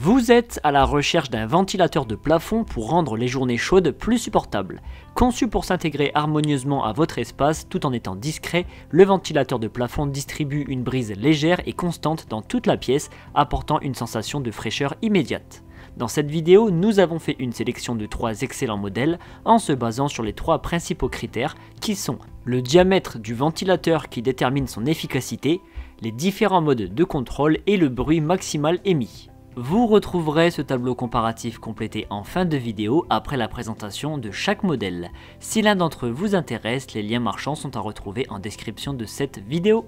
Vous êtes à la recherche d'un ventilateur de plafond pour rendre les journées chaudes plus supportables. Conçu pour s'intégrer harmonieusement à votre espace tout en étant discret, le ventilateur de plafond distribue une brise légère et constante dans toute la pièce, apportant une sensation de fraîcheur immédiate. Dans cette vidéo, nous avons fait une sélection de 3 excellents modèles en se basant sur les 3 principaux critères qui sont le diamètre du ventilateur qui détermine son efficacité, les différents modes de contrôle et le bruit maximal émis. Vous retrouverez ce tableau comparatif complété en fin de vidéo après la présentation de chaque modèle. Si l'un d'entre eux vous intéresse, les liens marchands sont à retrouver en description de cette vidéo.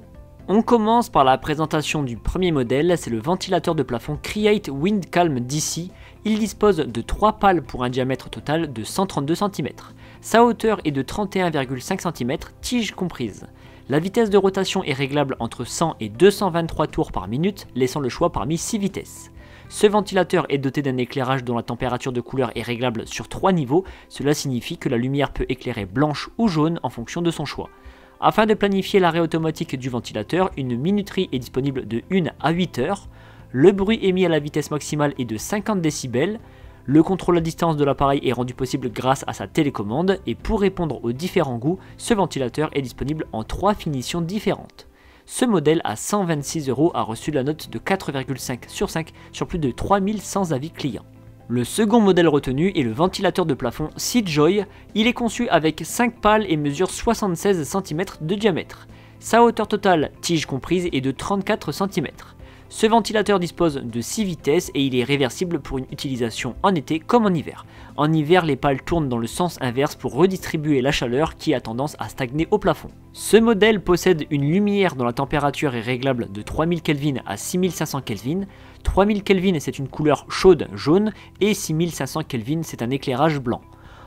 On commence par la présentation du premier modèle, c'est le ventilateur de plafond Create Wind Calm DC. Il dispose de 3 pales pour un diamètre total de 132 cm. Sa hauteur est de 31,5 cm, tige comprise. La vitesse de rotation est réglable entre 100 et 223 tours par minute, laissant le choix parmi 6 vitesses. Ce ventilateur est doté d'un éclairage dont la température de couleur est réglable sur 3 niveaux, cela signifie que la lumière peut éclairer blanche ou jaune en fonction de son choix. Afin de planifier l'arrêt automatique du ventilateur, une minuterie est disponible de 1 à 8 heures. Le bruit émis à la vitesse maximale est de 50 décibels. Le contrôle à distance de l'appareil est rendu possible grâce à sa télécommande et pour répondre aux différents goûts, ce ventilateur est disponible en 3 finitions différentes. Ce modèle à 126 € a reçu la note de 4,5 sur 5 sur plus de 3100 avis clients. Le second modèle retenu est le ventilateur de plafond Seajoy. Il est conçu avec 5 pales et mesure 76 cm de diamètre. Sa hauteur totale, tige comprise, est de 34 cm. Ce ventilateur dispose de 6 vitesses et il est réversible pour une utilisation en été comme en hiver. En hiver, les pales tournent dans le sens inverse pour redistribuer la chaleur qui a tendance à stagner au plafond. Ce modèle possède une lumière dont la température est réglable de 3000 Kelvin à 6500 Kelvin. 3000 Kelvin c'est une couleur chaude jaune et 6500 Kelvin c'est un éclairage blanc.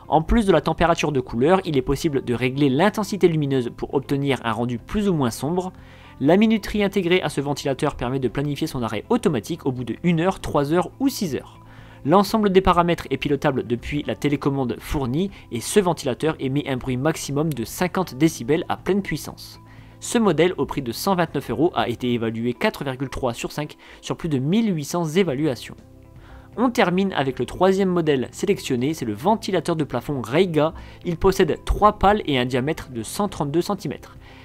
En plus de la température de couleur, il est possible de régler l'intensité lumineuse pour obtenir un rendu plus ou moins sombre. La minuterie intégrée à ce ventilateur permet de planifier son arrêt automatique au bout de 1 heure, 3 heures ou 6 heures. L'ensemble des paramètres est pilotable depuis la télécommande fournie et ce ventilateur émet un bruit maximum de 50 décibels à pleine puissance. Ce modèle au prix de 129 € a été évalué 4,3 sur 5 sur plus de 1800 évaluations. On termine avec le troisième modèle sélectionné, c'est le ventilateur de plafond Reiga. Il possède 3 pales et un diamètre de 132 cm.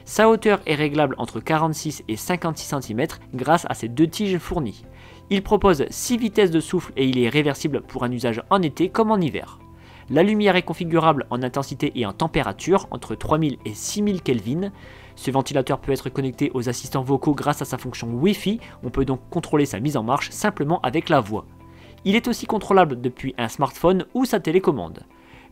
Sa hauteur est réglable entre 46 et 56 cm grâce à ses 2 tiges fournies. Il propose 6 vitesses de souffle et il est réversible pour un usage en été comme en hiver. La lumière est configurable en intensité et en température entre 3000 et 6000 Kelvin. Ce ventilateur peut être connecté aux assistants vocaux grâce à sa fonction Wi-Fi. On peut donc contrôler sa mise en marche simplement avec la voix. Il est aussi contrôlable depuis un smartphone ou sa télécommande.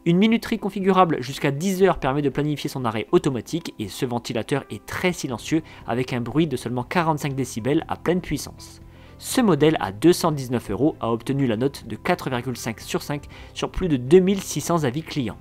Une minuterie configurable jusqu'à 10 heures permet de planifier son arrêt automatique et ce ventilateur est très silencieux avec un bruit de seulement 45 décibels à pleine puissance. Ce modèle à 219 € a obtenu la note de 4,5 sur 5 sur plus de 2600 avis clients.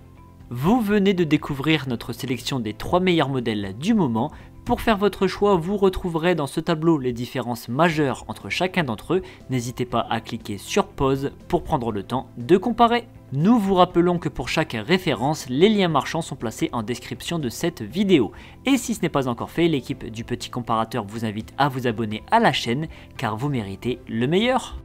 Vous venez de découvrir notre sélection des 3 meilleurs modèles du moment. Pour faire votre choix, vous retrouverez dans ce tableau les différences majeures entre chacun d'entre eux. N'hésitez pas à cliquer sur pause pour prendre le temps de comparer. Nous vous rappelons que pour chaque référence, les liens marchands sont placés en description de cette vidéo. Et si ce n'est pas encore fait, l'équipe du petit comparateur vous invite à vous abonner à la chaîne car vous méritez le meilleur.